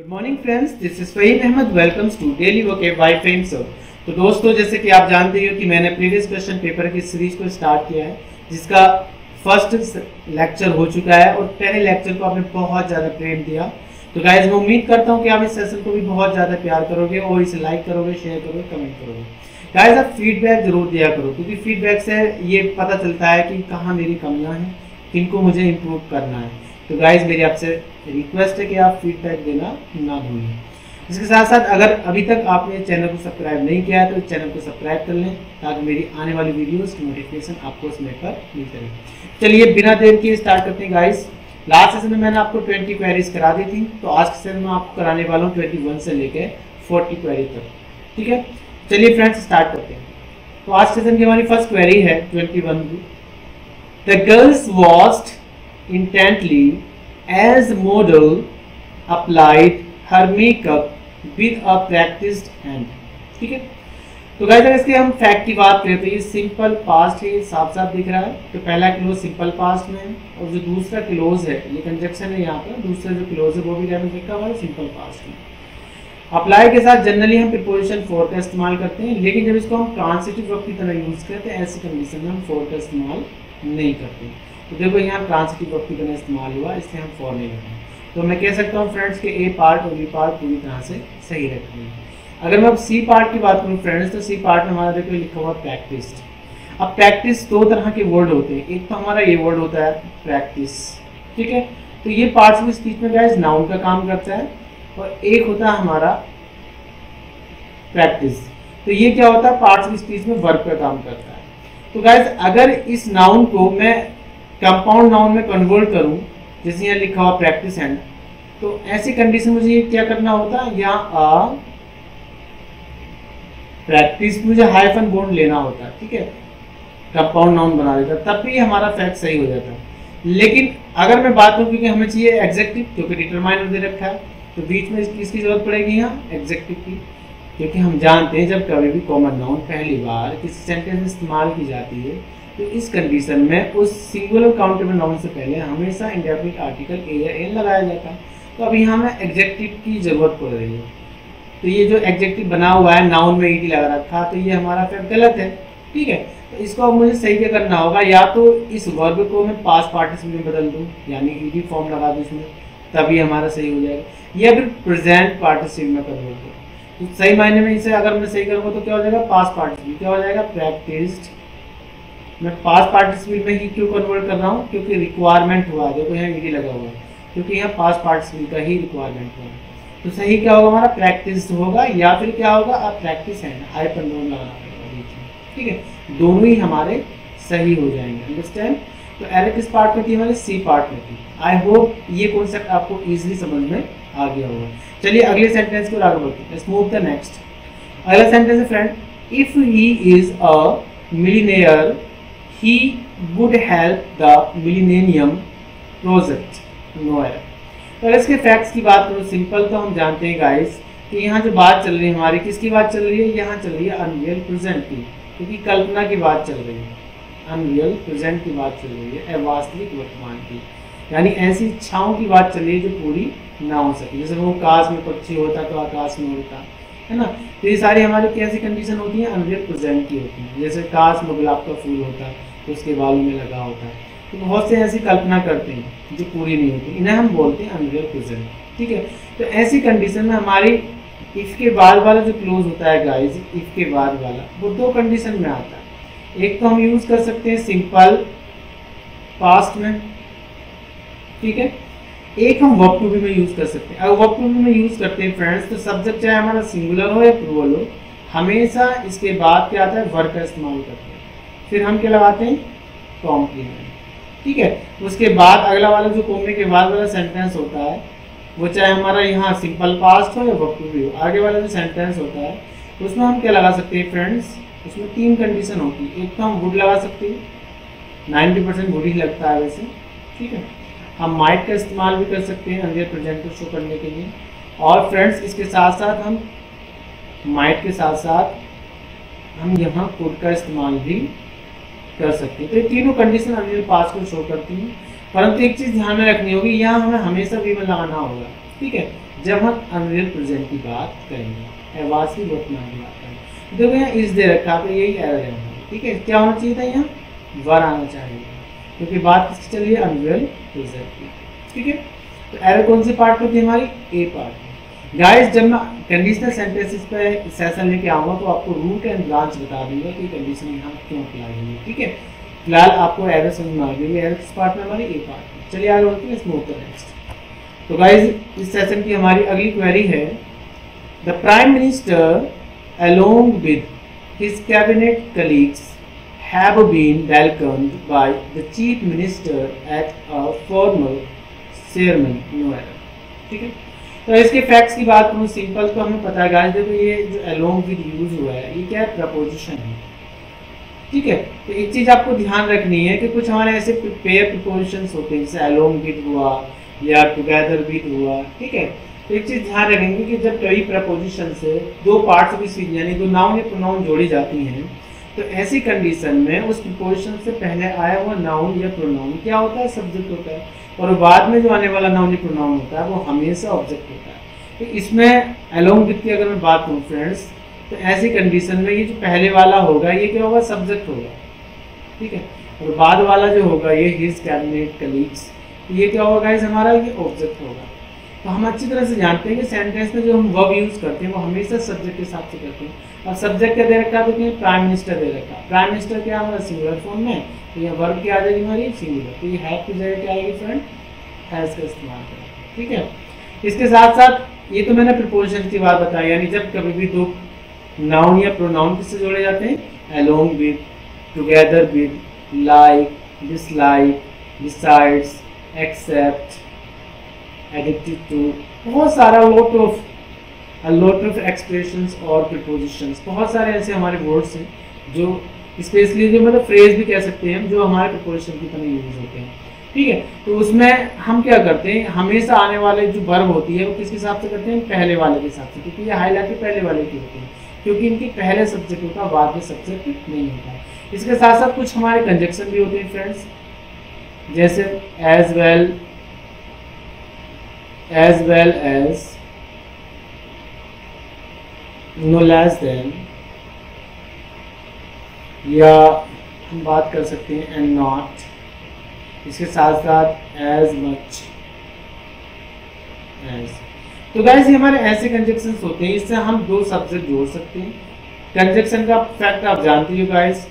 Good morning friends, this is Fahim Ahmad. Welcomes to daily vocab by Fahim sir. तो दोस्तों, जैसे कि आप जानते हो कि मैंने प्रीवियस क्वेश्चन पेपर की सीरीज को स्टार्ट किया है, जिसका फर्स्ट लेक्चर हो चुका है और पहले लेक्चर को आपने बहुत ज़्यादा प्रेम दिया। तो गाइज, मैं उम्मीद करता हूँ कि आप इस सेशन को भी बहुत ज़्यादा प्यार करोगे और इसे लाइक करोगे, शेयर करोगे, कमेंट करोगे। गाइज, आप फीडबैक जरूर दिया करो, क्योंकि फीडबैक से ये पता चलता है कि कहाँ मेरी कमियाँ हैं, किनको मुझे इम्प्रूव करना है। तो गाइज, मेरी आपसे रिक्वेस्ट है कि आप फीडबैक देना ना भूलें। इसके साथ साथ अगर अभी तक आपने चैनल को सब्सक्राइब नहीं किया है तो चैनल को सब्सक्राइब कर लें, ताकि मेरी आने वाली वीडियोस की नोटिफिकेशन आपको समय पर मिलते रहे। चलिए बिना देर किए स्टार्ट करते हैं गाइज। लास्ट सेशन में मैंने आपको 20 क्वेरीज करा दी थी, तो आज के सेशन में आपको कराने वाला हूँ 21 से लेकर 40 क्वेरी तक। ठीक है, चलिए फ्रेंड्स स्टार्ट करते हैं। तो आज सेशन की हमारी फर्स्ट क्वेरी है 21 की। The girls watched intently as model applied her makeup with a practiced hand। ठीक है, तो गाइस अगर इसके हम फैक्ट की बात करें तो ये सिंपल पास्ट है, साफ साफ दिख रहा है। तो पहला क्लोज सिंपल पास्ट में है और जो दूसरा क्लोज है ये कंजक्शन है यहाँ पर, दूसरा जो क्लोज है वो भी डायमंड लिखा हुआ है सिंपल पास्ट में। अप्लाई के साथ जनरली हम प्रीपोजिशन फॉर का इस्तेमाल करते हैं, लेकिन जब इसको हम ट्रांसिटिव वर्ब की तरह यूज करते हैं ऐसी कंडीशन में हम फॉर का इस्तेमाल नहीं करते। तो देखो यहाँ ट्रांसिटिव वर्ब की तरह इस्तेमाल हुआ, इसलिए हम फॉर नहीं करते। तो मैं कह सकता हूँ फ्रेंड्स के ए पार्ट और बी पार्ट पूरी तरह से सही रखते हैं। अगर मैं अब सी पार्ट की बात करूँ फ्रेंड्स, तो सी पार्ट में हमारा देखो लिखा हुआ प्रैक्टिस्ड। अब प्रैक्टिस दो तरह के वर्ड होते हैं, एक तो हमारा ये वर्ड होता है प्रैक्टिस। ठीक है, तो ये पार्ट्स ऑफ स्पीच में गाइस नाउन का काम करता है और एक होता है हमारा प्रैक्टिस। तो ये क्या होता है, पार्ट्स ऑफ स्पीच में वर्ब का काम करता है। तो गाइस अगर इस नाउन को मैं कंपाउंड नाउन में कन्वर्ट करूं, जैसे यहाँ लिखा हुआ प्रैक्टिस एंड, तो ऐसी कंडीशन मुझे ये क्या करना होता है, यहाँ प्रैक्टिस मुझे हाइफन बोर्ड लेना होता है। ठीक है, कंपाउंड नाउन बना देता, तब भी हमारा फैक्ट सही हो जाता है। लेकिन अगर मैं बात करूँ, क्योंकि हमें चाहिए एग्जेक्टिव, क्योंकि डिटरमाइनर दे रखा है, तो बीच में किसकी जरूरत पड़ेगी, यहाँ एग्जेक्टिव की। क्योंकि हम जानते हैं जब कभी भी कॉमन नाउन पहली बार किसी सेंटेंस में इस्तेमाल की जाती है, तो इस कंडीशन में उस सिंगुलर काउंटेबल नाउन से पहले हमेशा इंडेफिनिट आर्टिकल ए या एन लगाया जाता है। तो अभी हमें एग्जेक्टिव की जरूरत पड़ रही है, तो ये जो एग्जेक्टिव बना हुआ है नाउन में ईडी लगा रखा, तो ये हमारा फिर गलत है। ठीक है, तो इसको अब मुझे सही क्या करना होगा, या तो इस वर्ब को मैं पास्ट पार्टिसिपल में बदल दूँ, यानी ईडी फॉर्म लगा दूँ इसमें, तभी हमारा सही हो जाएगा, या फिर प्रेजेंट पार्टिसिपल में कन्वर्ट करूँ। तो सही मायने में इसे अगर मैं सही करूँगा तो क्या हो जाएगा, पास्ट पार्टिसिपल क्या हो जाएगा, प्रैक्टिस्ड। मैं पास्ट पार्टिसिपल में ही क्यों कन्वर्ट कर रहा हूँ, क्योंकि रिक्वायरमेंट हुआ है, देखो यहाँ ईडी लगा हुआ है, क्योंकि यहाँ पास्ट पार्टिसिपल का ही रिक्वायरमेंट हुआ है। तो सही क्या होगा हमारा, प्रैक्टिस होगा, या फिर क्या होगा, आप प्रैक्टिस है हाइफन बोर्ड लगाना पड़ेगा बीच में। ठीक है, दोनों ही हमारे सही हो जाएंगे। अंडरस्टैंड। तो एरर किस पार्ट में थी, हमारे सी पार्ट में थी। आई होप ये कॉन्सेप्ट आपको ईजिली समझ में आ गया होगा। चलिए अगले सेंटेंस को आगे बढ़ते हैं। Let's move the next. अगला सेंटेंस है friend, if he is a millionaire he would help the millennium project। No error. तो अगर इसके फैक्ट्स की बात करूँ, सिंपल तो हम जानते हैं गाइस कि यहाँ जो बात चल रही है हमारी, किसकी बात चल रही है, यहाँ चल रही है अनरियल प्रेजेंट की, क्योंकि कल्पना की बात चल रही है, अनरियल प्रेजेंट की बात चल रही है, अवास्तविक वर्तमान की, यानी ऐसी इच्छाओं की बात चल रही है जो पूरी ना हो सके। जैसे वो आकाश में पक्षी होता तो आकाश में उड़ता, है ना। तो ये सारी हमारी कैसी कंडीशन होती है, अनरियल प्रेजेंट की होती है। जैसे काश में गुलाब का फूल होता तो उसके बालों में लगा होता है। तो बहुत से ऐसी कल्पना करते हैं जो पूरी नहीं होती, इन्हें हम बोलते हैं अनरियल प्रेजेंट। ठीक है, तो ऐसी कंडीशन में हमारी इफ के बाद वाला जो क्लोज होता है गाइस, इफ के बाद वाला वो दो कंडीशन में आता है। एक तो हम यूज कर सकते हैं सिंपल पास्ट में, ठीक है, एक हम वर्ब टू बी में यूज कर सकते हैं। अगर वर्ब टू बी में यूज करते हैं फ्रेंड्स, तो सब्जेक्ट चाहे हमारा सिंगुलर हो या प्लूरल हो, हमेशा इसके बाद क्या आता है, वर्ब का इस्तेमाल करते हैं। फिर हम क्या लगाते हैं, कॉम्प्लीमेंट। ठीक है, उसके बाद अगला वाला जो कॉमे के बाद वाला सेंटेंस होता है, वो चाहे हमारा यहाँ सिंपल पास्ट हो या वर्ब टू बी हो, आगे वाला जो सेंटेंस होता है उसमें हम क्या लगा सकते हैं फ्रेंड्स, उसमें तीन कंडीशन होती है। एक तो हम वुड लगा सकते हैं, 90% वुड ही लगता है वैसे। ठीक है, हम माइट का इस्तेमाल भी कर सकते हैं अनरियल प्रेजेंट को शो करने के लिए। और फ्रेंड्स इसके साथ साथ हम माइट के साथ साथ हम यहाँ कुड का इस्तेमाल भी कर सकते हैं। तो ये तीनों कंडीशन अनरियल पास्ट को शो करती हैं। परंतु एक चीज़ ध्यान में रखनी होगी, यहाँ हमें हमेशा वी में लगाना होगा। ठीक है, जब हम अनरियल प्रेजेंट की बात करेंगे। वाज की बहुत मायने बात करेंगे। देखो यहाँ इस दे रखा तो यही एरर है हमारी, ठीक है। क्या होना चाहिए था, यहाँ वर आना चाहिए, क्योंकि बात किसकी चल रही है, अनरियल प्रेजेंट की, ठीक है। तो एरर कौन सी पार्ट में थी हमारी, ए पार्ट में। गाइस जब मैं कंडीशनल सेंटेंसेस पे सेशन लेके आऊँगा तो आपको रूट एंड ब्रांच बता दूंगा कि कंडीशन यहाँ क्यों अप्लाई हुई है, ठीक है। फिलहाल आपको एरर समझ में आ गई, एरर किस पार्ट में हमारी, ए पार्ट में। चलिए आगे बढ़ते हैं, इसमें होता है नेक्स्ट। तो गाइस इस सेशन की हमारी अगली क्वेरी है, the prime minister along with his cabinet colleagues have been welcomed by the chief minister at a formal ceremony, no error, ठीक है। तो इसके फैक्ट्स की बात करूँ सिंपल, तो हमें पता है गाइस, देखो ये जो अलोंग विद यूज हुआ है ये क्या है, प्रपोजिशन है, ठीक है। तो एक चीज आपको ध्यान रखनी है कि कुछ हमारे ऐसे पेयर प्रपोजिशंस होते हैं, जैसे अलोंग विद हुआ या टुगेदर विद हुआ, ठीक है। तो एक चीज ध्यान रखेंगे कि जब कई प्रपोजिशन से दो पार्ट्स ऑफ स्पीच यानी दो नाउन या प्रोनाउन जोड़ी जाती हैं, तो ऐसी कंडीशन में उस प्रपोजिशन से पहले आया हुआ नाउन या प्रोनाउन क्या होता है, सब्जेक्ट होता है, और बाद में जो आने वाला नाउन या प्रोनाउन होता है वो हमेशा ऑब्जेक्ट होता है। तो इसमें अलोंग विद की अगर मैं बात करूँ फ्रेंड्स, तो ऐसी कंडीशन में ये जो पहले वाला होगा ये क्या होगा, सब्जेक्ट होगा, ठीक है। और बाद वाला जो होगा ये हिज कैबिनेट कलीग्स, ये क्या होगा गाइस हमारा, ये ऑब्जेक्ट होगा। तो हम अच्छी तरह से जानते हैं कि सेंटेंस में जो हम वर्ब यूज करते हैं वो हमेशा सब्जेक्ट के हिसाब से करते हैं। अब सब्जेक्ट क्या दे रखा है, तो प्राइम मिनिस्टर दे रखा है। प्राइम मिनिस्टर क्या हमारा सिंगुलर फॉर्म में, तो ये वर्ब क्या आ जाएगी हमारी, सिंगुलर। तो ये हैव की जगह क्या आएगी फ्रेंड, हैज का इस्तेमाल करें, ठीक है। इसके साथ साथ ये तो मैंने प्रीपोजिशन की बात बताई, यानी जब कभी भी दो नाउन या प्रोनाउन किससे जोड़े जाते हैं, along with, together with, like, dislike, besides, except, addicted to, बहुत सारा लॉट ऑफ एक्सप्रेशंस और प्रीपोजिशंस, बहुत सारे ऐसे हमारे वर्ड्स हैं जो स्पेशली जो मतलब फ्रेज भी कह सकते हैं जो हमारे प्रीपोजिशन की तरह यूज होते हैं, ठीक है। तो उसमें हम क्या करते हैं, हमेशा आने वाले जो वर्ब होती है वो किसके हिसाब से करते हैं, पहले वाले के हिसाब से, क्योंकि ये हाईलाइट पहले वाले की होते हैं, क्योंकि इनके पहले सब्जेक्ट होता है बाद में सब्जेक्ट नहीं होता। इसके साथ साथ कुछ हमारे कंजक्शन भी होते हैं फ्रेंड्स, जैसे as well as, no less than, या हम बात कर सकते हैं एंड नॉट, इसके साथ साथ एज मच एज। तो गाइस ये हमारे ऐसे कंजक्शंस होते हैं, इससे हम दो सब्जेक्ट जोड़ सकते हैं। कंजक्शन का फैक्ट आप जानते हो guys,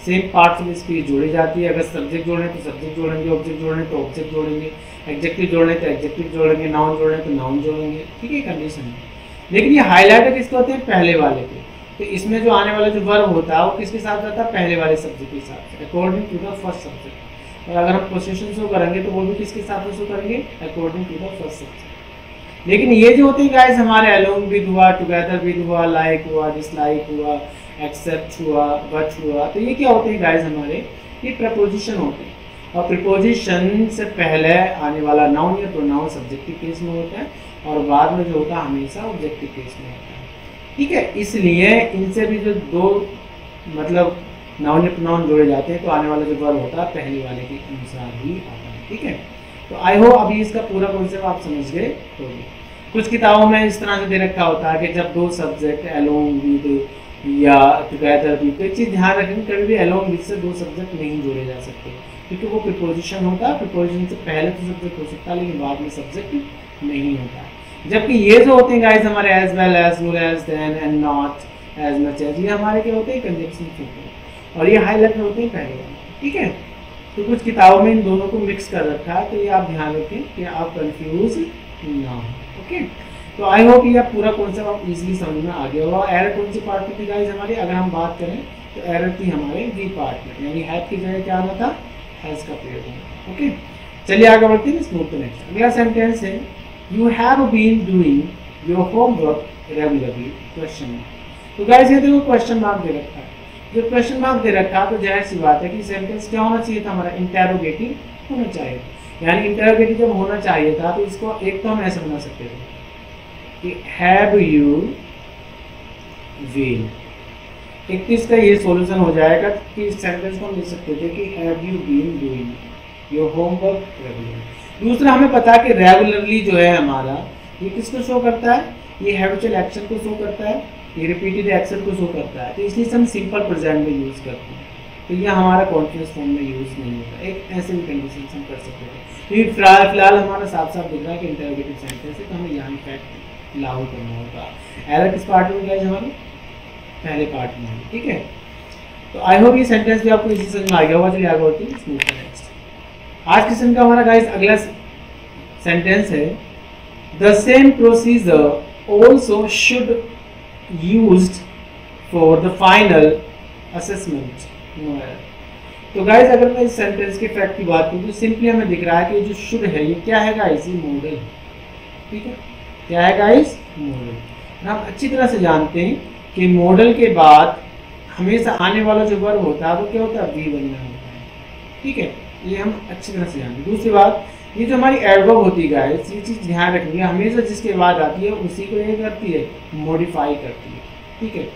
same parts of speech जोड़ी जाती है। अगर सब्जेक्ट जोड़े तो सब्जेक्ट जोड़ेंगे, ऑब्जेक्ट जोड़े तो ऑब्जेक्ट जोड़ेंगे, एडजेक्टिव जोड़े तो एडजेक्टिव जोड़ेंगे, नाउन जोड़े तो नाउन जोड़ेंगे, ठीक है, कंडीशन है। लेकिन ये हाईलाइटर किसके होते हैं, पहले वाले के। तो इसमें जो आने वाला जो वर्ब होता है वो किसके साथ रहता है, पहले वाले सब्जेक्ट के साथ, according to the first subject. और अगर हम पोजीशन शो करेंगे तो वो भी किसके साथ शो करेंगे, according to the first subject. लेकिन ये जो होते हैं गाइस हमारे अलोंग विद हुआ, टुगेदर विद हुआ, लाइक हुआ, डिसलाइक हुआ, एक्सेप्ट हुआ, बट हुआ, तो ये क्या होते हैं गाइस हमारे, ये प्रपोजिशन होते हैं। और प्रपोजिशन से पहले आने वाला नाउन या प्रोनाउन सब्जेक्टिव केस में होता है और बाद में जो होता है हमेशा ऑब्जेक्टिव केस में होता है, ठीक है। इसलिए इनसे भी जो दो मतलब नाउन या प्रोनाउन जोड़े जाते हैं तो आने वाला जो वर्ब होता है पहले वाले के अनुसार ही आता है, ठीक है। तो आई होप अभी इसका पूरा कॉन्सेप्ट आप समझ गए होंगे। कुछ किताबों में इस तरह से दे रखा होता है कि जब दो सब्जेक्ट अलोंग विद या टुगेदर विद, तो एक चीज़ ध्यान रखें कभी भी अलोंग विद से दो सब्जेक्ट नहीं जोड़े जा सकते, क्योंकि वो प्रीपोजिशन होता है। प्रीपोजिशन से पहले तो सब्जेक्ट हो सकता है लेकिन बाद में सब्जेक्ट नहीं होता। जबकि ये जो होते हैं गाइस हमारे as well as, no less than, and not, as much as, ये हमारे क्या होते हैं, कंजक्शन होते हैं और ये हाईलाइट होते हैं पहले वाले, ठीक है। तो कुछ किताबों में इन दोनों को मिक्स कर रखा है, तो ये आप ध्यान रखें कि आप कंफ्यूज ना हो, ओके। तो आई होप ये पूरा कॉन्सेप्ट आप इजीली समझ में आ गया होगा। एरर कौन सी पार्ट में थी गाइस हमारी, अगर हम बात करें तो एरर थी हमारे बी पार्ट में, यानी हैव की जगह क्या आना था, हैज का प्रयोग होना, ओके। चलिए आगे बढ़ते हैं, मूव टू नेक्स्ट। अगला सेंटेंस है, you have been doing your homework regularly, question mark. तो गाइस ये देखो क्वेश्चन मार्क दे रखा है, जो क्वेश्चन मार्क दे रखा तो जाहिर सी बात है कि सेंटेंस क्या होना चाहिए था हमारा, इंटेरोगेटिव होना चाहिए। यानी इंटेरोगेटिव जब होना चाहिए था तो इसको एक तो हम ऐसे बना सकते थे कि हैव यू बीन, एक तो इसका ये सॉल्यूशन हो जाएगा कि इस सेंटेंस को हम लिख सकते थे कि have you been doing your homework regularly. दूसरा हमें पता है कि रेगुलरली जो है हमारा ये किसको शो करता है? ये हैबिचुअल एक्शन को शो करता है, ये रिपीटेड एक्शन को शो करता है, तो इसलिए हम सिंपल प्रेजेंट में यूज़ करते हैं। तो ये हमारा कॉन्टिन्यूस फॉर्म में यूज़ नहीं होता। एक ऐसे भी कंडीशन हम कर सकते हैं। तो फिलहाल हमारा साफ साफ दिख रहा है कि इंटरोगेटिव सेंटेंस है, तो हमें यहाँ फैक्ट लागू करना होगा। एरर किस पार्ट में गाइस? हमारे पहले पार्ट में, ठीक है। तो आई होप ये सेंटेंस भी आपको इसी समझ में आ गया होगा। चलिए आगे बढ़ते हैं, स्मूथ नेक्स्ट। आज के सेशन का हमारा गाइस अगला सेंटेंस है, the same procedure also should used for the final assessment. तो गाइस अगर मैं इस सेंटेंस के फैक्ट की बात करूँ तो सिंपली हमें दिख रहा है कि जो शुड है ये क्या है गाइस? ये मॉडल, ठीक है। क्या है गाइस? मॉडल। हम अच्छी तरह से जानते हैं कि मॉडल के बाद हमेशा आने वाला जो वर्ब होता है वो क्या होता है? वी बनना होता है, ठीक है। ये हम अच्छी तरह से जानते हैं। दूसरी बात, ये जो हमारी एडवर्ब होती है गाइस, ये चीज़ ध्यान रखनी है, हमेशा जिसके बाद आती है उसी को ये करती है, मॉडिफाई करती है, ठीक है।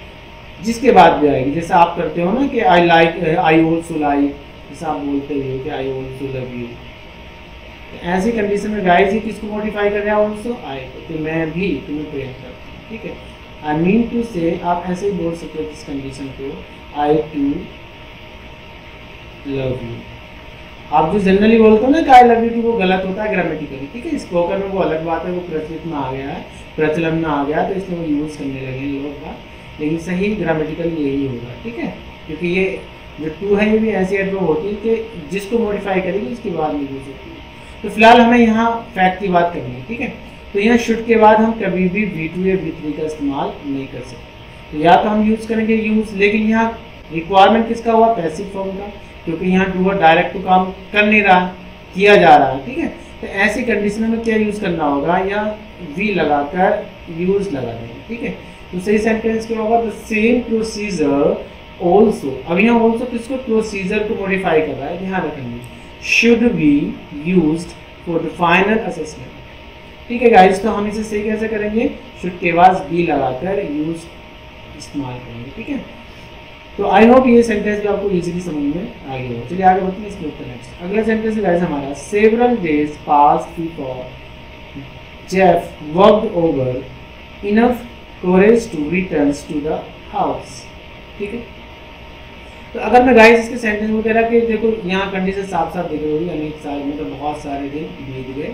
जिसके बाद भी आएगी, जैसे आप करते हो ना कि I like, I also like, जैसे आप बोलते हो कि आई ऑल्सो लव यू, ऐसी कंडीशन में गाइस ये किसको मॉडिफाई कर रहा है? ऑल्सो आई को, तो मैं भी तुम्हें प्रेम करता हूँ, ठीक है। आई मीन टू से आप ऐसे ही बोल सकते हो इस कंडीशन को, आई टू लव यू। आप जो जनरली बोलते हो ना कि आई लव यू टू, वो गलत होता है ग्रामेटिकली, ठीक है। स्पोकन में वो अलग बात है, वो प्रचलित में आ गया है, प्रचलन में आ गया, तो इसलिए वो यूज़ करने लगे हैं लोग बात, लेकिन सही ग्रामेटिकल यही होगा, ठीक है। क्योंकि ये जो टू है ये भी ऐसी एडवर्ब होती है कि जिसको मॉडिफाई करेगी उसके बाद में यूज होती है। तो फिलहाल हमें यहाँ फैक्ट की बात करनी है, ठीक है। तो यहाँ शुड के बाद हम कभी भी V2 या V3 का इस्तेमाल नहीं कर सकते। तो या तो हम यूज़ करेंगे यूज़, लेकिन यहाँ रिक्वायरमेंट किसका हुआ? पैसिव फॉर्म का, क्योंकि यहाँ डूअर डायरेक्ट तो काम कर नहीं रहा, किया जा रहा है, ठीक है। तो ऐसी कंडीशन में क्या यूज़ करना होगा? या वी लगाकर यूज़ लगा देंगे, ठीक है। तो सही सेंटेंस क्या होगा? The same procedure also. अब यहाँ ऑल्सो किसको? प्रोसीजर को मॉडिफाई कर रहा है, ध्यान रखेंगे। Should be used for the final assessment, ठीक है गाइस। तो हम इसे सही कैसे करेंगे? शुड के बाद बी लगाकर यूज इस्तेमाल करेंगे, ठीक है। तो आई होप ये सेंटेंस भी आपको इजीली समझ में आ गया हो। चलिए आगे बढ़ते हैं इसके ऊपर नेक्स्ट। अगला सेंटेंस है गाइस हमारा, several days passed before Jeff worked over enough courage to returns to the house, ठीक है। तो अगर मैं गाइस इसके सेंटेंस में कह रहा कि देखो यहाँ कंडीशन साफ साफ दिख रही होगी, अनेक साल मतलब बहुत सारे दिन बीत गए।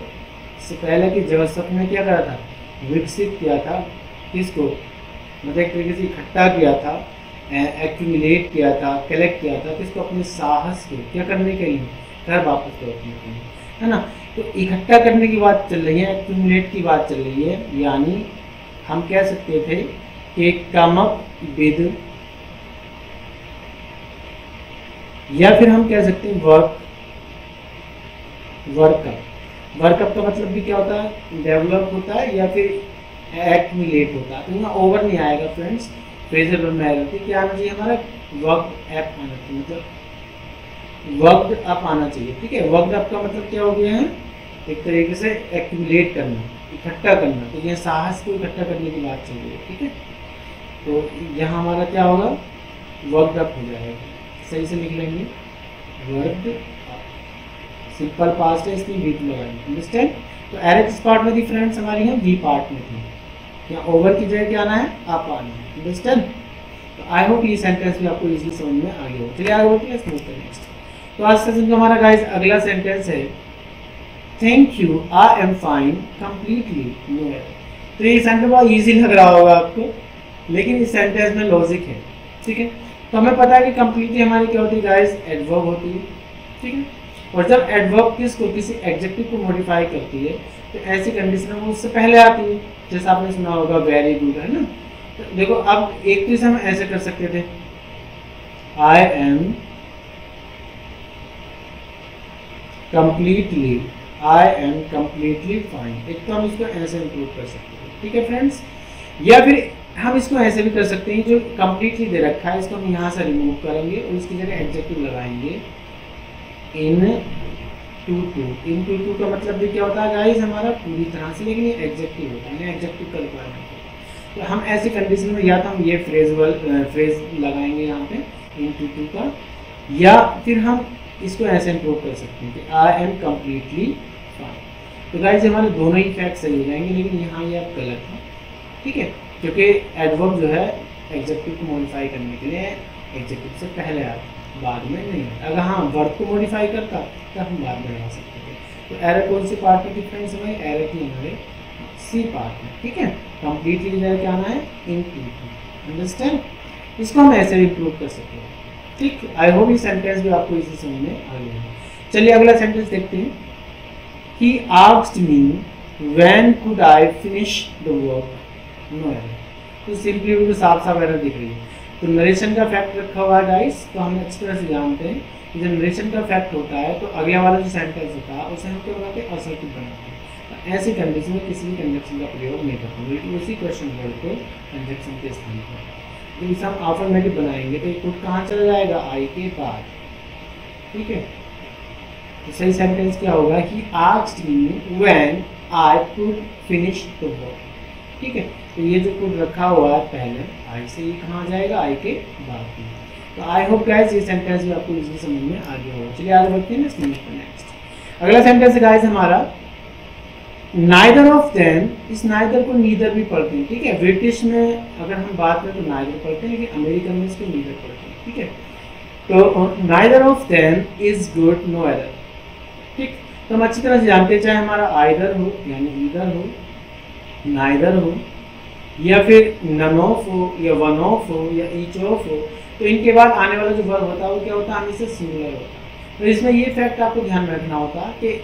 इससे पहले कि जोसेफ ने क्या करा था? विकसित किया था किसको? मतलब एक तरीके से इकट्ठा किया था, एक्यूमुलेट किया था, कलेक्ट किया था किसको? अपने साहस को क्या करने के लिए? घर वापस लौटने के लिए, है ना। तो इकट्ठा करने की बात चल रही है, एक्यूमुलेट की बात चल रही है, यानी हम कह सकते थे कि कम अप विद, या फिर हम कह सकते हैं वर्कअप। वर्कअप का मतलब भी क्या होता है? डेवलप होता है या फिर एक्यूमुलेट होता है। तो यहाँ ओवर नहीं आएगा फ्रेंड्स, फ्रेजल में आएगा कि क्या आना चाहिए हमारा? वर्क एप आना चाहिए, मतलब वर्कड अप आना चाहिए, ठीक है। वर्कड अप का मतलब क्या हो गया है? एक तरीके से एक्यूमुलेट करना, इकट्ठा करना। तो यह साहस को इकट्ठा करने की बात चल रही है, ठीक है। तो यहाँ हमारा क्या होगा? वर्कड अप हो जाएगा, सही से लिख लेंगे, वर्कड अप। सिंपल पास्ट है, इसमें वी लगाएंगे, अंडरस्टैंड। तो एरर किस पार्ट में थी फ्रेंड्स? हमारी यहाँ वी पार्ट में थी। यहाँ ओवर की जगह क्या आना है? अप आना है, अंडरस्टैंड। तो आई होप ये सेंटेंस भी आपको इजीली समझ में आ गया हो। चलिए आगे बढ़ते हैं नेक्स्ट। तो आज सेशन का हमारा गाइस अगला सेंटेंस है, thank you I am fine completely no error. तो ये सेंटेंस बहुत इजी लग रहा होगा आपको, लेकिन इस सेंटेंस में लॉजिक है, ठीक है। तो हमें पता है कि कंप्लीटली हमारी क्या होती है गाइस? एडवर्ब होती है, ठीक है। और जब एडवर्ब किसको? किसी एडजेक्टिव को मॉडिफाई करती है, तो ऐसी कंडीशन में वो उससे पहले आती है। जैसे आपने सुना होगा वेरी गुड, है ना। तो देखो अब एक चीज हम ऐसे कर सकते थे, आई एम कंप्लीटली फाइन। एक तो हम इसको ऐसे इंप्रूव कर सकते हैं, ठीक है फ्रेंड्स। या फिर हम इसको ऐसे भी कर सकते हैं, जो कंप्लीटली दे रखा है इसको हम यहाँ से रिमूव करेंगे और इसकी जगह एडजेक्टिव लगाएंगे, इन टू का मतलब भी क्या होता है गाइस? हमारा पूरी तरह से, लेकिन ये एडजेक्टिव होता है, एडजेक्टिव का रिक्वायरमेंट है। तो हम ऐसी कंडीशन में या तो हम ये फ्रेज लगाएंगे यहाँ पे इन टू का, या फिर हम इसको ऐसे इम्प्रूव कर सकते हैं कि आई एम कम्प्लीटली फाइन। तो गाइस हमारे दोनों ही फैक्ट सही हो जाएंगे, लेकिन यहाँ ये आप गलत है, ठीक है, क्योंकि एडवर्ब जो है एडजेक्टिव को मॉडिफाई करने के लिए एडजेक्टिव से पहले आता, बाद में नहीं। अगर हाँ वर्ब को मॉडिफाई करता तो हम बाद में लगा सकते थे। तो एरर कौन से पार्ट में डिफरेंस है भाई? एरर की हमारे सी पार्ट में, ठीक है। कंप्लीटली की जगह क्या आना है? इनकम्प्लीट। अंडरस्टैंड? इसको हम ऐसे भी इम्प्रूव कर सकते हैं, ठीक। आई होप ये सेंटेंस भी आपको इसी समझ में आ गया है। चलिए अगला सेंटेंस देखते हैं। He asked me when could I finish the work? No error। तो सिंपली बिल्कुल साफ साफ एरर दिख रही है। तो नरेशन का फैक्ट रखा हुआ है गाइस, तो हम अच्छी तरह से जानते हैं कि जब नरेशन का फैक्ट होता है तो अगले वाला जो सेंटेंस होता है उसे हम क्या बनाते हैं? असर्टिव बनाते हैं। तो ऐसी कंडीशन में किसी भी कंजक्शन का प्रयोग नहीं करते, बल्कि उसी क्वेश्चन वर्ड को कंजक्शन के स्थान पर। जब इसे हम अफर्मेटिव बनाएंगे तो ये कुड कहाँ चला जाएगा? आई के बाद, ठीक है। तो सही सेंटेंस क्या होगा? He asked me when I could finish the work, ठीक है। तो ये जो कुड रखा हुआ है पहले आई से, ये कहाँ जाएगा? आई के बाद में। तो आई होप गाइस ये सेंटेंस भी आपको इजीली समझ में आ गया होगा। चलिए आगे बढ़ते हैं नेक्स्ट। अगला सेंटेंस है गाइस हमारा नाइदर ऑफ देम। इस नाइदर को नीदर भी पढ़ते हैं, ठीक है। ब्रिटिश में अगर हम बात करें तो नाइदर पढ़ते हैं, लेकिन अमेरिकन में इसको नीदर पढ़ते हैं, ठीक है। तो neither of them is good, no error, ठीक। तो हम अच्छी तरह से जानते हैं, चाहे हमारा आइदर हो यानी ईदर हो, नाइदर हो, या फिर नन ऑफ हो, या वन ऑफ हो, या ईच ऑफ हो, तो इनके बाद आने वाला जो वर्ब होता है वो क्या होता है? हमेशा सिंगुलर होता है। तो इसमें ये फैक्ट आपको ध्यान में रखना होता है कि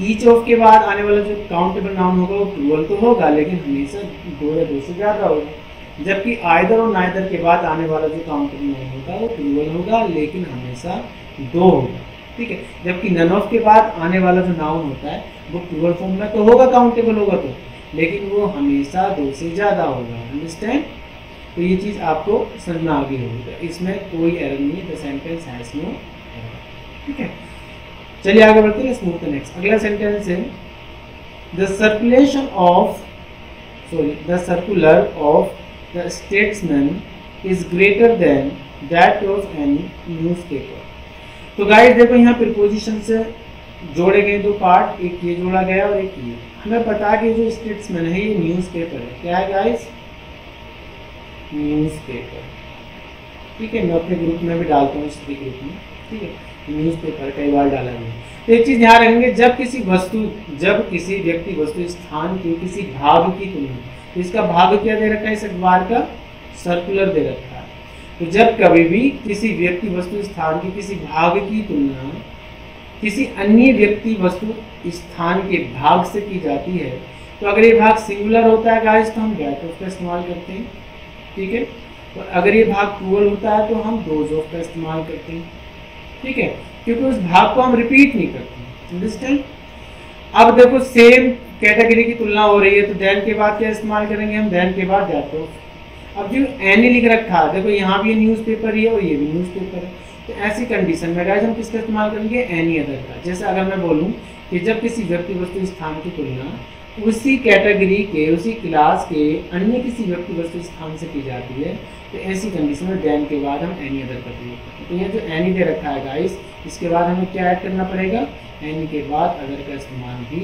ईच ऑफ के बाद आने वाला जो काउंटेबल नाउन होगा वो प्लूरल तो होगा, लेकिन हमेशा दो या दो से ज़्यादा होगा। जबकि आइदर और नाइदर के बाद आने वाला जो काउंटेबल नाउन होगा वो प्लूरल होगा, लेकिन हमेशा दो होगा, ठीक है। जबकि नन ऑफ के बाद आने वाला जो नाउन होता है वो प्लूरल फॉर्म में तो होगा, काउंटेबल होगा तो, लेकिन वो हमेशा दो से ज़्यादा होगा। अंडरस्टैंड? तो ये चीज़ आपको समझ में आ गई होगी। तो इसमें कोई एरर नहीं है, the sentence has no error, ठीक है। चलिए आगे बढ़ते हैं, मूव टू नेक्स्ट। अगला सेंटेंस है the circulation of the circular of the statesman is greater than that of any newspaper. तो गाइस देखो यहाँ प्रीपोजिशन से जोड़े गए दो पार्ट, एक ये जोड़ा गया और एक ये। हमें पता है कि जो स्टेट्समैन है ये न्यूज़पेपर है। क्या है गाइस? न्यूज़पेपर, ठीक है। मैं अपने ग्रुप में भी डालता हूँ, स्टडी ग्रुप में, ठीक है। न्यूज़पेपर कई बार डाला है। तो एक चीज़ ध्यान रखेंगे, जब किसी व्यक्ति वस्तु स्थान के किसी भाग की तुलना, तो इसका भाग क्या दे रखा है? इस अखबार का सर्कुलर दे रखा है। तो जब कभी भी किसी व्यक्ति वस्तु स्थान के किसी भाग की तुलना किसी अन्य व्यक्ति वस्तु स्थान के भाग से की जाती है, तो अगर ये भाग सिंगुलर होता है गाइस तो हम दैट ऑफ का इस्तेमाल करते हैं, ठीक है। तो अगर ये भाग प्लूरल होता है तो हम दोज ऑफ का इस्तेमाल करते हैं, ठीक है, क्योंकि उस भाग को हम रिपीट नहीं करते। अंडरस्टैंड? अब देखो सेम कैटेगरी की तुलना हो रही है, तो देन के बाद क्या इस्तेमाल करेंगे हम? देन के बाद दैट ऑफ। अब जो एनी लिख रखा है, देखो यहाँ भी न्यूज़पेपर ही है और ये भी न्यूज़पेपर है, तो ऐसी कंडीशन में गाइस हम किसका इस्तेमाल करेंगे? एनी अदर का। जैसे अगर मैं बोलूँ कि जब किसी व्यक्ति वस्तु स्थान की तुलना उसी कैटेगरी के, उसी क्लास के अन्य किसी व्यक्ति वस्तु स्थान से की जाती है, तो ऐसी कंडीशन में देन के बाद हम एनी अदर का प्रयोग करते हैं। तो ये जो एनी दे रखा है गाइस, इसके बाद हमें क्या ऐड करना पड़ेगा? एनी के बाद अदर का इस्तेमाल भी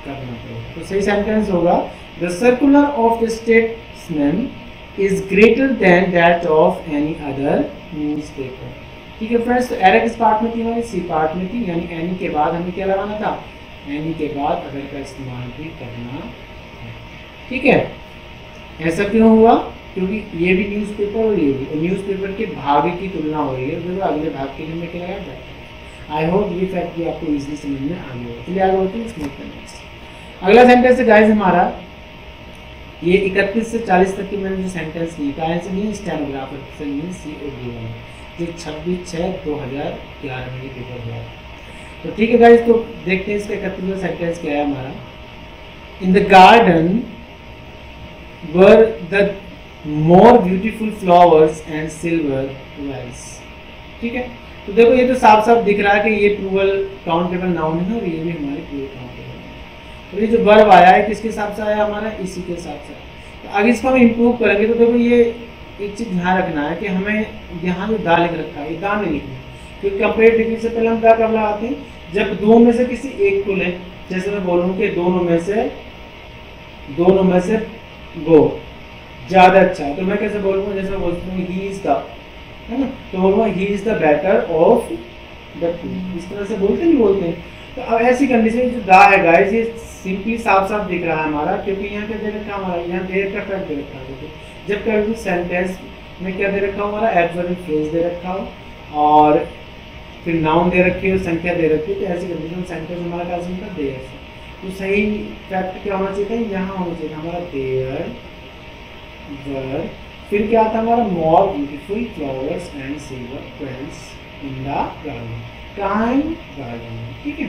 करना पड़ेगा। तो सही सेंटेंस होगा the circular of the statesman is greater than that of any other newspaper. ठीक है फ्रेंड्स, तो एरर किस पार्ट में थी हमारी? सी पार्ट में थी, यानी एनी के बाद हमें क्या लगाना था? एनी के बाद अदर का इस्तेमाल भी करना है। ठीक है, ऐसा क्यों हुआ? क्योंकि ये भी न्यूज़पेपर और ये भी न्यूज़पेपर के भाग की तुलना हो रही है, तो अगले भाग के लिए मैं क्या लगाया जाता है। आई होप ये फैक्ट भी आपको इजीली समझ में आ गया। चलिए आगे बढ़ते हैं। अगला सेंटेंस है गाइस हमारा, ये 31 से 40 तक की मैंने जो सेंटेंस लिखा है नहीं स्टेनोग्राफर से नहीं COD वाला, जो 26/6/2011 में पेपर हुआ। तो ठीक है गाइस, तो देखते हैं इसका 31वां सेंटेंस क्या है हमारा। In the garden were the more beautiful flowers and silver wells. ठीक है, तो देखो ये तो साफ साफ दिख रहा है कि ये प्लूरल काउंटेबल नाउन है और ये भी हमारे प्लूरल काउंटेबल है। तो ये जो वर्ब आया है किसके हिसाब से आया हमारा? इसी के हिसाब से। तो आगे इसको हम इम्प्रूव करेंगे तो देखो ये एक चीज़ ध्यान रखना है कि हमें यहाँ जो दा लिख रखा है ये दा नहीं लिखना, क्योंकि कंपेयर डिग्री से पहले हम दा कब लगाते हैं? जब दो में से किसी एक को लें, जैसे मैं बोलूँ कि दोनों में से वो ज़्यादा अच्छा है, तो मैं कैसे बोलूँगा, जैसे मैं बोलता हूँ ही इज़ द, है ना, तो बोलूँगा he is the better of the two, इस तरह से बोलते नहीं बोलते। तो अब ऐसी कंडीशन जो दा है गाइस, ये सिंपली साफ साफ दिख रहा है हमारा, क्योंकि यहाँ क्या दे रखा है हमारा, यहाँ देर का फैक्ट दे रखा है। जब कभी सेंटेंस में क्या दे रखा हो हमारा, एडवर्ब फ्रेज दे रखा हो और फिर नाउन दे रखी हो, संख्या दे रखी है, तो ऐसी कंडीशन सेंटेंस हमारा क्या सुनता है, देयर से। तो सही फैक्ट क्या होना चाहिए, यहाँ होना चाहिए हमारा देयर वर, फिर क्या आता है हमारा, more beautiful flowers and silver pens in the garden, कहाँ है, गार्डन में, ठीक है।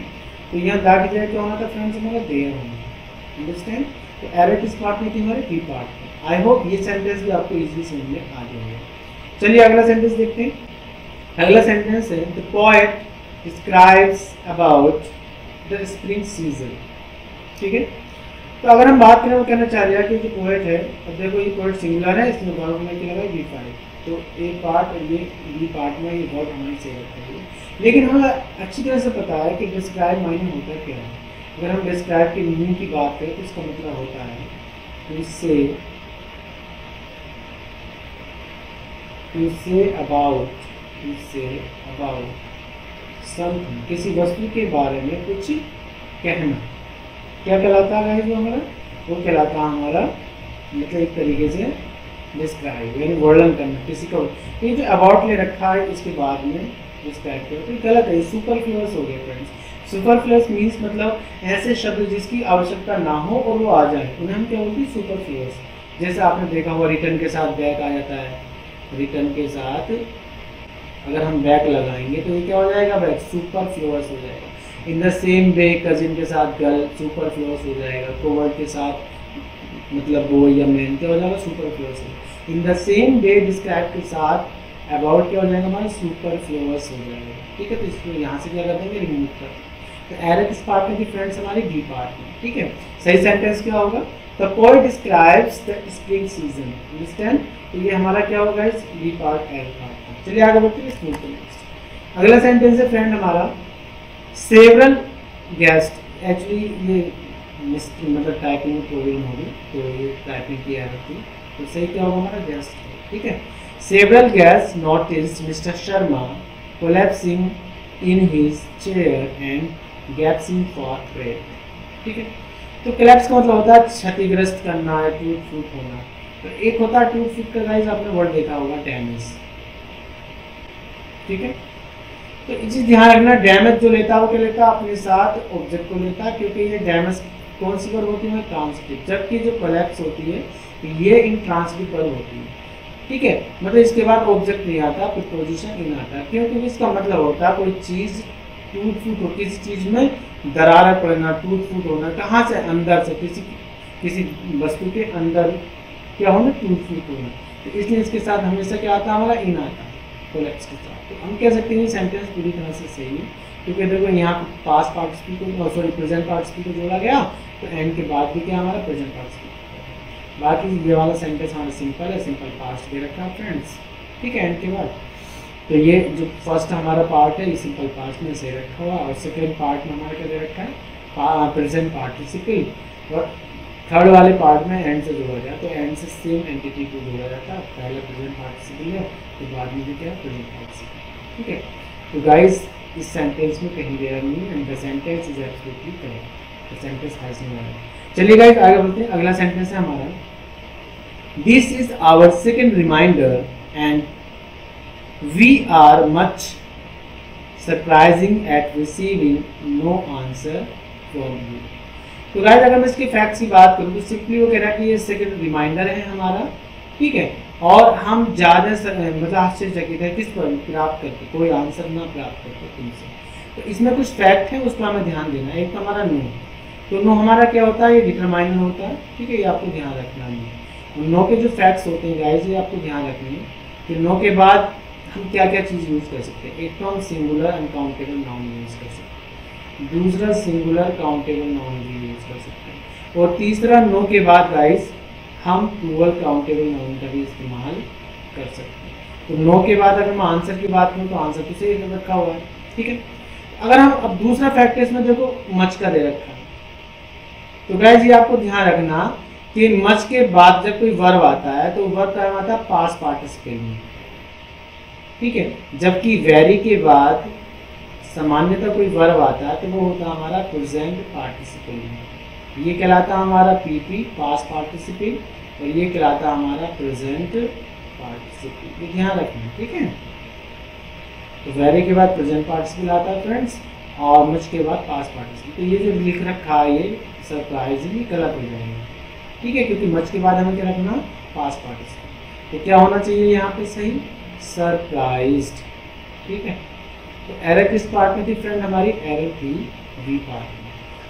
तो यहाँ दा की जगह क्या होना था फ्रेंड्स, हमारा देयर होना, अंडरस्टैंड। तो एरर किस पार्ट में थी, हमारे बी पार्ट में। आई होप ये सेंटेंस भी आपको इजीली समझ में आ जाएगा। चलिए अगला सेंटेंस देखते हैं। अगला सेंटेंस है, the poet describes about the spring season, ठीक है। तो अगर हम बात करें, वो कहना चाह रहा है कि जो पोएट है, अब देखो ये पोएट सिंगुलर है, इसमें वर्ब में क्या लगा, बी पार्ट, तो ए पार्ट और ये बी पार्ट में ये वर्ब हमारी सही रखते हैं। लेकिन हमें अच्छी तरह से पता है कि डिस्क्राइब मायने होता क्या है। अगर हम डिस्क्राइब की मीनिंग की बात करें तो इसका मतलब होता है टू से अबाउट समथिंग, किसी वस्तु के बारे में कुछ कहना, क्या कहलाता है जो हमारा, वो कहलाता है हमारा मतलब एक तरीके से डिस्क्राइब, यानी वर्णन करना किसी का। ये जो अबाउट ले रखा है इसके बाद में डिस्क्राइब करो, तो गलत है, सुपरफ्लुअस हो गया फ्रेंड्स। सुपरफ्लुअस मीन्स मतलब ऐसे शब्द जिसकी आवश्यकता ना हो और वो आ जाए, उन्हें हम क्या बोलते हैं, सुपरफ्लुअस। जैसे आपने देखा हुआ रिटर्न के साथ बैक आ जाता है, रिटर्न के साथ अगर हम बैक लगाएंगे तो ये क्या हो जाएगा, बैक, सुपरफ्लुअस हो जाएगा। In the same way cousin के साथ गर्ल, सुपरफ्लुअस हो जाएगा। कोवर्ट के साथ मतलब बॉय या मैन, क्या हो जाएगा, superfluous. In the same way describe के साथ अबाउट क्या हो जाएगा हमारा, सुपरफ्लुअस हो जाएगा, ठीक है। तो इसको यहाँ से क्या कर देंगे, रिमूव कर देंगे। तो एरर किस पार्ट में थी फ्रेंड्स, हमारी डी पार्ट में, ठीक है। सही सेंटेंस क्या होगा, the poet describes the spring season, understand. तो ये हमारा क्या होगा, इस डी पार्ट एरर पार्ट। चलिए आगे बढ़ते हैं, नेक्स्ट अगला सेंटेंस है फ्रेंड हमारा, सेवरल गेस्ट। एक्चुअली ये मतलब टाइपिंग में प्रॉब्लम होगी, तो ये टाइपिंग की एरर थी, तो सही क्या होगा हमारा, गेस्ट, ठीक है। Several guests noticed Mr. Sharma collapsing in his chair and gasping for breath, ठीक है। तो collapse का मतलब होता है क्षतिग्रस्त करना है, टूट फूट होना। तो एक होता है टूट फूट का, गाइस आपने वर्ड देखा होगा, डैमेज, ठीक है। तो ये चीज ध्यान रखना, डैमेज जो लेता है वो क्या लेता है, अपने साथ ऑब्जेक्ट को लेता है, क्योंकि ये डैमेज कौन सी वर्ब होती है, ट्रांसिटिव, जबकि जो कोलैप्स होती है ये इंट्रांसिटिव वर्ब होती है, ठीक है। मतलब इसके बाद ऑब्जेक्ट नहीं आता, प्रीपोजिशन इन आता है, क्योंकि इसका मतलब होता है कोई चीज टूट फूट हो, किसी चीज में दरार पड़ना, टूट फूट होना, कहाँ से, अंदर से, किसी वस्तु के अंदर क्या होना, टूट फूट होना। तो इसलिए इसके साथ हमेशा क्या आता है, हमारा इन आता है कोलैप्स के साथ। तो हम कह सकते हैं सेंटेंस पूरी तरह से सही है, क्योंकि देखो यहाँ पास्ट पार्टिसिपल को, सॉरी प्रेजेंट पार्टिसिपल को जोड़ा गया, तो एंड के बाद भी क्या हमारा प्रेजेंट पार्टिसिपल। बाकी ये वाला सेंटेंस हमारा सिंपल है, सिंपल पास्ट दे रखा है फ्रेंड्स, ठीक है, एंड के बाद। तो ये जो फर्स्ट हमारा पार्ट है ये सिंपल पास्ट में से रखा हुआ, और सेकेंड पार्ट में हमारा क्या दे रखा है, प्रेजेंट पार्टिसिपल, और थर्ड वाले पार्ट में एंड से जोड़ा गया, तो एंड से सेम एंटिटी को जोड़ा जाता है, पहले प्रेजेंट पार्टिसिपल है, तो बाद में भी क्या प्रेजेंट पार्टिसिपल, ठीक है। तो गाइस इस सेंटेंस में कहीं एरर नहीं है, and the sentence is absolutely correct, the sentence has no error. चलिए गाइस आगे बढ़ते हैं, अगला सेंटेंस है हमारा, this is our second reminder and we are much surprising at receiving no answer from you. तो गाइस अगर मैं इसके फैक्ट्स की बात करूँ तो सिंपली वो कह रहा है कि ये सेकेंड रिमाइंडर है हमारा, ठीक है, और हम ज़्यादा मतलब आश्चर्यचकित है किस पर, प्राप्त करके, कोई आंसर ना प्राप्त करके तुमसे। तो इसमें कुछ फैक्ट है, उस पर हमें ध्यान देना है। एक तो हमारा नो, तो नो हमारा क्या होता है, ये डिटरमाइनर होता है, ठीक है, ये आपको ध्यान रखना है। नो के जो फैक्ट्स होते हैं गाइस ये आपको ध्यान रखने हैं कि नो के बाद हम क्या क्या चीज़ यूज़ कर सकते हैं। एक तो हम सिंगुलर अनकाउंटेबल नाउन यूज़ कर सकते हैं, दूसरा सिंगुलर काउंटेबल नाउन भी यूज़ कर सकते हैं, और तीसरा नो के बाद गाइस हम प्लूरल काउंटेबल नाउन का भी इस्तेमाल कर सकते हैं। तो नो के बाद अगर मैं आंसर की बात करूँ तो आंसर तो सही रखा हुआ है, ठीक है। अगर हम अब दूसरा फैक्ट इसमें देखो मच का दे रखा है, तो गाइस ये आपको ध्यान रखना कि मच के बाद जब कोई वर्ब आता है तो वर्ब का आता है पास्ट पार्टिसिपल में, ठीक है। जबकि वेरी के बाद सामान्यतः कोई वर्ब आता है तो वो होता है हमारा प्रेजेंट पार्टिसिपल में। ये कहलाता है हमारा पीपी पास्ट पार्टिसिपल, और ये कहलाता है हमारा प्रेजेंट पार्टिसिपल। ये ध्यान रखना, ठीक है। तो वेरी के बाद प्रेजेंट पार्टिसिपल आता है फ्रेंड्स, और मच के बाद पास्ट पार्टिसिपल। तो ये जो लिख रखा है ये सरप्राइजिंगली गलत हो जाएगा, ठीक है, क्योंकि मच के बाद हमें क्या रखना, पास्ट पार्टिसिपल। तो क्या होना चाहिए यहाँ पे सही, सरप्राइज्ड, ठीक है। तो एरर किस पार्ट में थी फ्रेंड हमारी, एरर थी बी पार्ट में।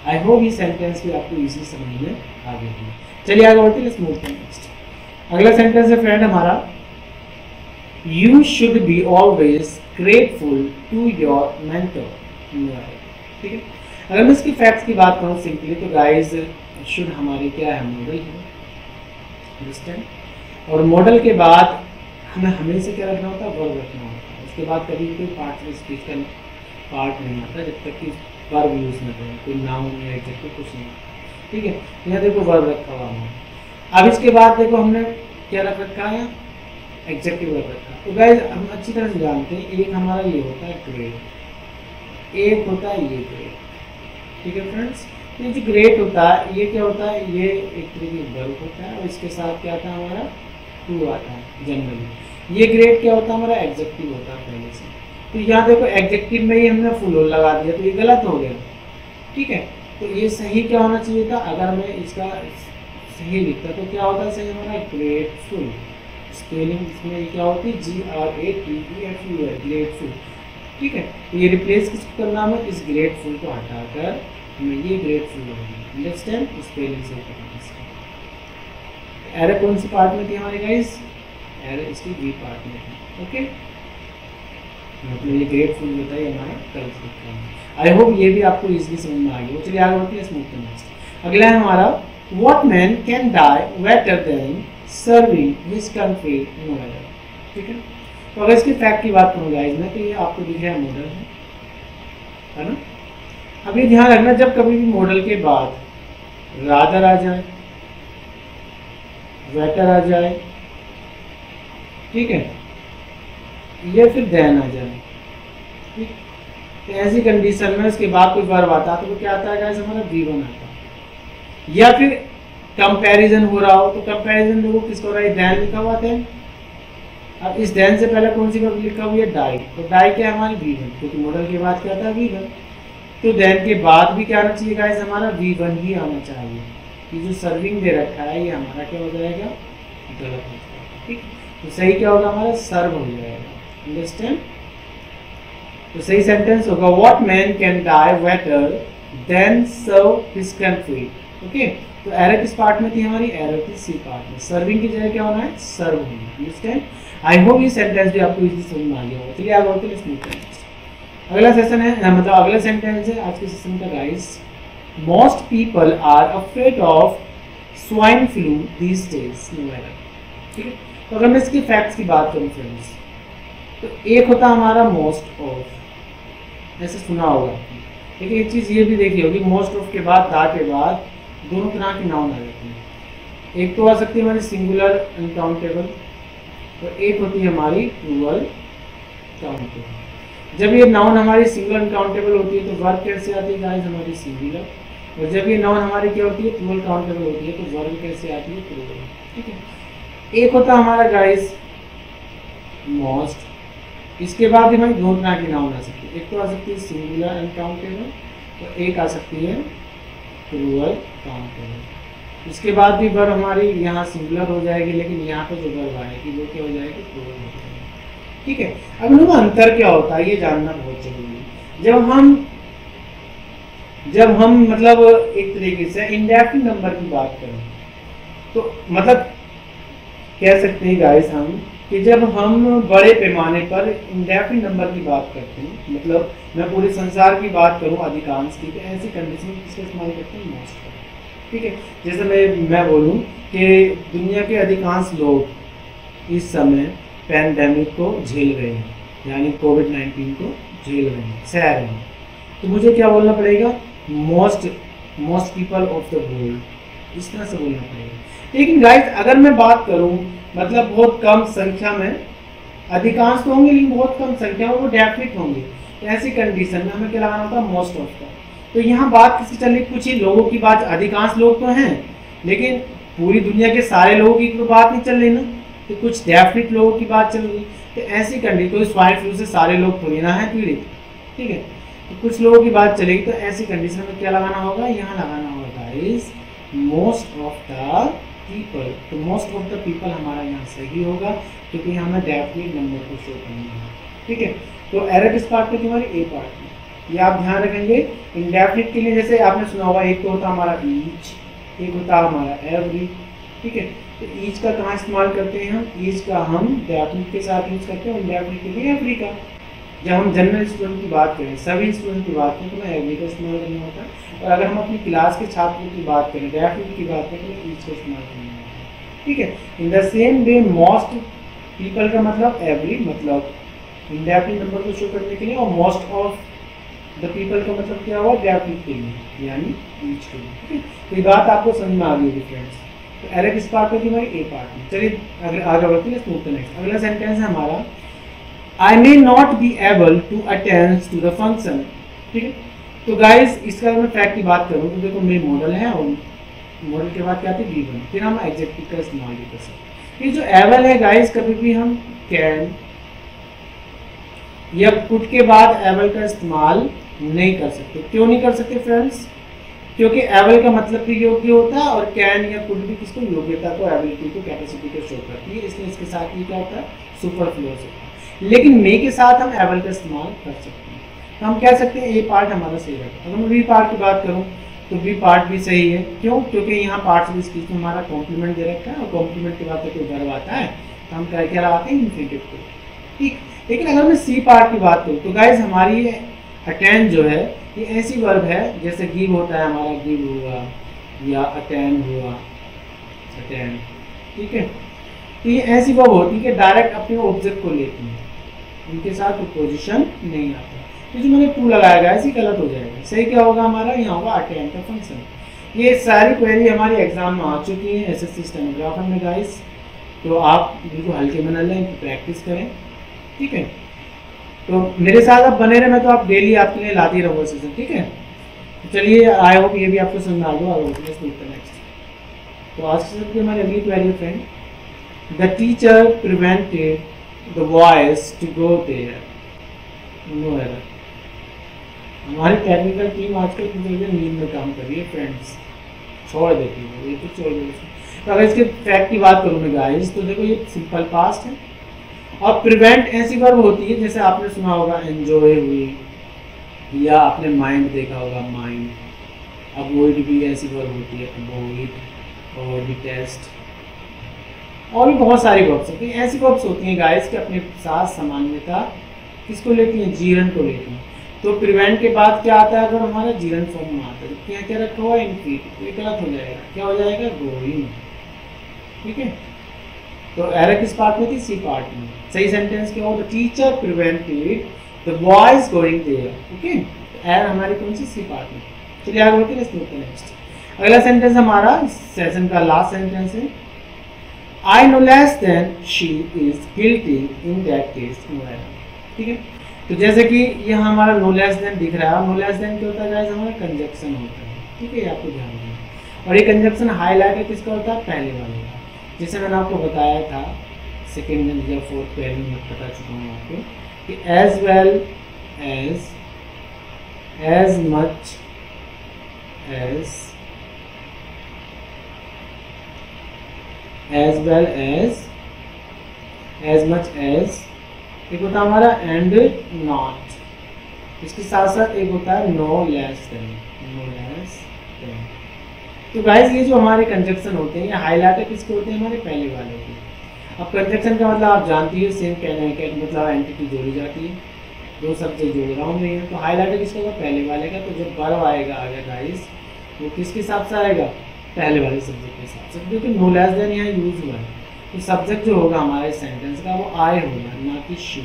आई होप ये सेंटेंस भी आपको इजी समझ में आ गई है। चलिए आगे बढ़ते हैं, लेट्स मूव टू नेक्स्ट। अगला सेंटेंस है फ्रेंड हमारा, you should be always grateful to your mentor, ठीक है। अगर मैं इसकी फैक्ट्स की बात करूँ सिंपली, तो गाइस शुड हमारी क्या है, मॉडल है, अंडरस्टैंड। और मॉडल के बाद हमें हमेशा क्या रखना होता है, वर्ब रखना होता है। उसके बाद कभी कोई पार्ट ऑफ स्पीच का पार्ट नहीं आता जब तक कि वर्ब यूज न करें, कोई नाउन या एडजेक्टिव कुछ नहीं, ठीक है। यहाँ देखो वर्ब रखा हुआ है। अब इसके बाद देखो हमने क्या रख रखा है, एडजेक्टिव रख रखा है। तो गाइस हम अच्छी तरह से जानते हैं, एक हमारा ये होता है ग्रेट, एक होता है ये ग्रेट, ठीक है फ्रेंड्स। तो ये जो ग्रेट होता है ये क्या होता है, ये एक तरीके का वर्ब होता है, और इसके साथ क्या आता है हमारा टू आता है जनरली। ये ग्रेट क्या होता है हमारा, एडजेक्टिव होता है पहले से। तो यहाँ देखो एडजेक्टिव में ही हमने फुल होल लगा दिया, तो ये गलत हो गया, ठीक है। तो ये सही क्या होना चाहिए था, अगर मैं इसका सही लिखता तो क्या होता है सही हमारा, ग्रेटफुल। स्पेलिंग इसमें क्या होती है, GRATEFUL, ग्रेटफुल, ठीक है। तो ये रिप्लेस किसको करना है, इस ग्रेटफुल को हटाकर हमें ये ग्रेटफुल होगी, अंडरस्टैंड। स्पेलिंग से एरर कौन सी पार्ट में थी हमारे गाइस, एरर इसकी बी पार्ट में थी, ओके। मतलब ये ग्रेटफुल होता है हमारा गलत लिखा है। आई होप ये भी आपको इजीली समझ में आ गया। चलिए आगे बढ़ते हैं, स्मूथ नेक्स्ट। अगला है हमारा, what man can die better than serving his country no error, ठीक है। तो अगर इसके फैक्ट की बात करूँ गाइस में, तो ये आपको दिख रहा है मॉडल है ना। अब ये ध्यान रखना, जब कभी भी मॉडल के बाद रादर आ जाए, वेटर आ जाए, ठीक है, या फिर देन आ जाए, ठीक। तो ऐसी कंडीशन में उसके बाद कोई वर्ब आता है तो वो क्या आता है गाइस हमारा V1 आता है। या फिर कंपैरिजन हो रहा हो, तो कंपैरिजन देखो किसका हो रहा है, देन लिखा हुआ था। अब इस देन से पहले कौन सी वर्ब लिखा हुआ है, डाई। तो डाई क्या है हमारी V1, क्योंकि मॉडल के बाद क्या था V1। तो देन के बाद भी क्या आना चाहिए गाइस हमारा, V1 ही आना चाहिए। ये जो सर्विंग दे रखा है ये हमारा क्या हो जाएगा, गलत हो जाएगा, ठीक। तो सही क्या होगा हमारा, सर्व हो जाएगा, अंडरस्टैंड। तो सही सेंटेंस होगा, what man can die better than serve his country, okay. तो एरर किस पार्ट में थी हमारी, एरर थी सी पार्ट में। सर्विंग की जगह क्या होना है, सर्व होना, अंडरस्टैंड। आई होप ये सेंटेंस भी आपको इजीली समझ में आ गया होगा। चलिए आगे बढ़ते हैं, स्मूथ नेक्स्ट। अगला सेशन है, मतलब अगला सेंटेंस है आज के सेशन का guys, most people are afraid of swine flu these days, no error, ठीक है। तो अगर मैं इसके फैक्ट्स की बात करूँ फ्रेंड्स, तो एक होता हमारा मोस्ट ऑफ, ऐसे सुना होगा, लेकिन एक चीज़ ये भी देखी होगी, मोस्ट ऑफ के बाद दा के बाद दोनों तरह की नाउन आ जाती है। एक तो आ सकती है हमारी सिंगुलर अनकाउंटेबल, तो एक होती है हमारी प्लूरल काउंटेबल। जब ये नाउन हमारी सिंगुलर अनकाउंटेबल होती है तो वर्ब कैसे आती है गाइस हमारी सिंगुलर, और जब ये नाउन हमारी क्या होती है प्लूरल काउंटेबल होती है तो वर्ब कैसे आती है प्लूरल, ठीक है। एक होता हमारा गाइस मोस्ट, इसके बाद भी हमारी दो तरह की नाउन आ सकती है। एक तो आ सकती है सिंगुलर अनकाउंटेबल, तो एक आ सकती है प्लूरल काउंटेबल। इसके बाद भी वर्ब हमारी यहाँ सिंगुलर हो जाएगी, लेकिन यहाँ पे जो वर्ब आएगी वो क्या हो जाएगी, प्लूरल हो जाएगी, ठीक है। अब इनका अंतर क्या होता है ये जानना बहुत जरूरी है। जब हम मतलब एक तरीके से इंडेफिनिट नंबर की बात करें, तो मतलब कह सकते हैं गाइस हम कि जब हम बड़े पैमाने पर इंडेफिनिट नंबर की बात करते हैं, मतलब मैं पूरे संसार की बात करूं अधिकांश की, तो ऐसी कंडीशन में किसका इस्तेमाल करते हैं, मोस्ट का, ठीक है। जैसे मैं बोलूं कि दुनिया के अधिकांश लोग इस समय पैंडेमिक को झेल रहे हैं, यानी कोविड-19 को झेल रहे हैं, सह रहे हैं, तो मुझे क्या बोलना पड़ेगा, most most people of the world, इस तरह से बोलना पड़ेगा। लेकिन गाइस अगर मैं बात करूं मतलब बहुत कम संख्या में, अधिकांश तो होंगे लेकिन बहुत कम संख्या में वो डेफिनेट होंगे, तो ऐसी कंडीशन में हमें क्या लगाना होता है, मोस्ट ऑफ का। तो यहाँ बात किसकी चल रही, कुछ ही लोगों की बात, अधिकांश लोग तो हैं लेकिन पूरी दुनिया के सारे लोगों की तो बात नहीं चल रही ना, तो कुछ डेफिनेट लोगों की बात चल रही। तो ऐसी कंडीशन, कोई स्वाइन फ्लू से सारे लोग थोड़ी ना है पीड़ित, ठीक है, तो कुछ लोगों की बात चलेगी। तो ऐसी कंडीशन में क्या लगाना होगा, यहाँ लगाना होगा is most of the people. तो मोस्ट ऑफ द पीपल हमारा यहाँ सही होगा क्योंकि हमें डेफिनेट नंबर को शो करना है, ठीक है। तो एरर किस पार्ट में थी हमारी, ए पार्ट में। ये आप ध्यान रखेंगे। इंडेफिनिट के लिए जैसे आपने सुना होगा एक तो होता हमारा ईच, एक होता हमारा एवरी, ठीक है। तो ईच का कहाँ इस्तेमाल करते हैं हम, ईच का हम डेफिनिट के साथ यूज करते हैं, इंडेफिनिट के लिए एवरी का। जब हम जनरल स्टूडेंट की बात करें, सभी स्टूडेंट की बात करें तो हमें एवरी का इस्तेमाल करना होता है। और अगर हम अपनी क्लास के छात्रों की बात करें, डेफिनिट की बात करें तो ईच का इस्तेमाल करना होता है, ठीक है। In the same way most people का मतलब एवरी, मतलब इंडेफिनिट नंबर को शो करने के लिए, और मोस्ट ऑफ द पीपल का मतलब क्या हुआ, डेफिनिट के लिए यानी ईच के लिए, ठीक है। तो ये बात आपको समझ में आ गई होगी फ्रेंड्स। तो एरर किस पार्ट में थी हमारी, ए पार्ट में। चलिए आगे बढ़ते हैं, लेट्स मूव टू नेक्स्ट। अगला सेंटेंस है हमारा I may not be able to attend to the function, ठीक है। तो गाइस इसका मैं फैक्ट की बात करूँ तो देखो मेरे मॉडल है और मॉडल के बाद क्या आती है गिवन, फिर हम एडजेक्टिव का इस्तेमाल भी कर सकते हैं। ये जो एबल है गाइस कभी भी हम कैन या कुड के बाद एबल का इस्तेमाल नहीं कर सकते। क्यों नहीं कर सकते फ्रेंड्स, क्योंकि एबल का मतलब भी योग्य होता है और कैन या कुड भी किसको, योग्यता को, एबिलिटी को, कैपेसिटी को शो करती है, इसलिए इसके साथ ये क्या होता है, सुपरफ्लूअस होता है। लेकिन मे के साथ हम एबल का इस्तेमाल कर सकते हैं। तो हम कह सकते हैं ए पार्ट हमारा सही है। अगर मैं बी पार्ट की बात करूं तो बी पार्ट भी सही है। क्यों, क्योंकि यहाँ पार्ट ऑफ स्पीच में हमारा कॉम्प्लीमेंट दे रखा है और कॉम्प्लीमेंट के बाद कोई वर्ब आता है तो हम क्या लगाते हैं, इंफिनिटिव को, ठीक। लेकिन अगर मैं सी पार्ट की बात करूँ तो गाइज हमारी अटेंड जो है ये ऐसी वर्ब है जैसे गिव होता है हमारा, गिव हुआ या अटेंड हुआ, अटेंड, ठीक है। तो ये ऐसी वर्ब होती है कि डायरेक्ट अपने ऑब्जेक्ट को लेती है, उनके साथ पोजीशन नहीं आता। तो जो मैंने टू लगाया गया ऐसी गलत हो जाएगा। सही क्या होगा हमारा, यहाँ होगा अटेंड का फंक्शन। ये सारी क्वेरी हमारी एग्जाम में आ चुकी है एसएससी स्टेनोग्राफर में गाइस, तो आप बिल्कुल हल्के में न लें, प्रैक्टिस करें, ठीक है। तो मेरे साथ आप बने रहे, मैं तो आप डेली आपके लिए लाती रहूँगा सेशन, ठीक है। तो चलिए आई होप ये भी आपको समझ आ गया। नेक्स्ट तो आज की हमारी अगली क्वेरी है friend, the teacher prevented the boys to go there, no error। हमारी टेक्निकल टीम आजकल नींद में काम कर रही है फ्रेंड्स, छोड़ देती है ये, तो छोड़ देती है। तो अगर इसके फैक्ट की बात करूँ मैं गाइस तो देखो ये सिंपल पास्ट है और प्रिवेंट ऐसी वर्ब होती है जैसे आपने सुना होगा एंजॉय हुई या आपने माइंड देखा होगा, माइंड। अवॉइड भी ऐसी वर्ब होती है, अवॉइड और डिटेस्ट, और भी बहुत सारी वर्ब्स होती हैं। ऐसी वर्ब्स होती हैं गाइस कि अपने साथ सामान्यता किसको लेती हैं, जीरन को लेती हैं। तो प्रिवेंट के बाद क्या आता है, अगर हमारा जीरन फॉर्म में आता है तो यहाँ क्या रखा हुआ है, इनफिनिटिव, तो ये गलत हो जाएगा, क्या हो जाएगा, गोइंग, ठीक है। तो एरर किस पार्ट में थी, सी पार्ट में। सही सेंटेंस क्या होगा, the teacher prevented the boys going there, okay. Error हमारी कौन सी, सी पार्ट में। चलिए आगे बढ़ते हैं नेक्स्ट। अगला सेंटेंस हमारा सेशन का लास्ट सेंटेंस है, I know less than she is guilty in that case, ठीक है। तो जैसे कि यहाँ हमारा no less than दिख रहा है, no less than क्या होता है गाइस, हमारा कंजक्शन होता है, ठीक है, आपको ध्यान देना। और ये कंजक्शन हाईलाइट किसका होता है, पहले वाले का, जैसे मैंने आपको बताया था सेकेंड या फोर्थ पहले में बता चुका हूँ आपको कि as well as much as well as much as, एक होता है हमारा एंड नॉट, इसके साथ साथ एक होता है no less than, no less than. तो गाइस ये जो हमारे कंजक्शन होते हैं ये हाईलाइटर किसके होते हैं, हमारे पहले वाले के। अब कंजक्शन का मतलब आप जानती है, सेम कहना है कि मतलब एंटिटी जोड़ी जाती है, दो सब्जेक्ट जोड़ रहा हूँ मैं, तो हाईलाइटर किसका होगा, पहले वाले का। तो जब वर्ब आएगा आगे गाइस वो किसके हिसाब से आएगा, पहले वाले सब्जेक्ट के हिसाब से। क्योंकि नो लेस देन यहाँ यूज हुआ है तो सब्जेक्ट जो होगा हमारे सेंटेंस का वो आई होगा, ना कि शी।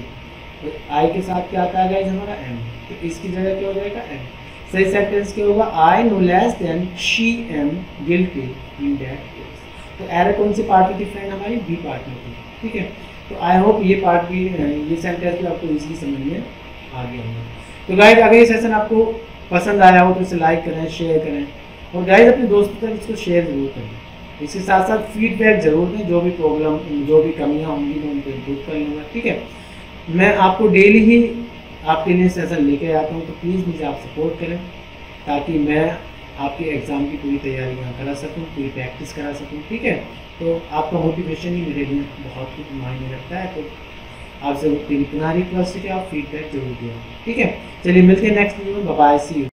तो आई के साथ क्या आता है गाइस, हमारा एम, तो इसकी जगह क्या हो जाएगा, एम। सही सेंटेंस क्या होगा, I know less then she am guilty in that case. तो एरर कौन सी पार्ट में थी फ्रेंड, हमारी बी पार्ट में थी, ठीक है। तो आई होप ये पार्ट भी, ये सेंटेंस भी आपको इजीली समझ में आ गया होगा। तो गाइस अगर ये सेशन आपको पसंद आया हो तो इसे लाइक करें, शेयर करें, और गाइस अपने दोस्तों तक इसको शेयर जरूर करें। इसके साथ साथ फीडबैक जरूर दें, जो भी प्रॉब्लम, जो भी कमियां होंगी मैं उनको इम्प्रूव कर लूँगा, ठीक है। मैं आपको डेली ही आपके लिए सेशन लेके आता हूँ, तो प्लीज़ मुझे आप सपोर्ट करें ताकि मैं आपके एग्ज़ाम की पूरी तैयारियाँ करा सकूँ, पूरी प्रैक्टिस करा सकूँ, ठीक है। तो आपका मोटिवेशन ही मेरे लिए बहुत कुछ मायने रखता है। तो आपसे इतना रिक्वेस्ट है कि आप फीडबैक जरूर दें, ठीक है। चलिए मिलते हैं नेक्स्ट वीडियो में, बाय बाय, सी यू।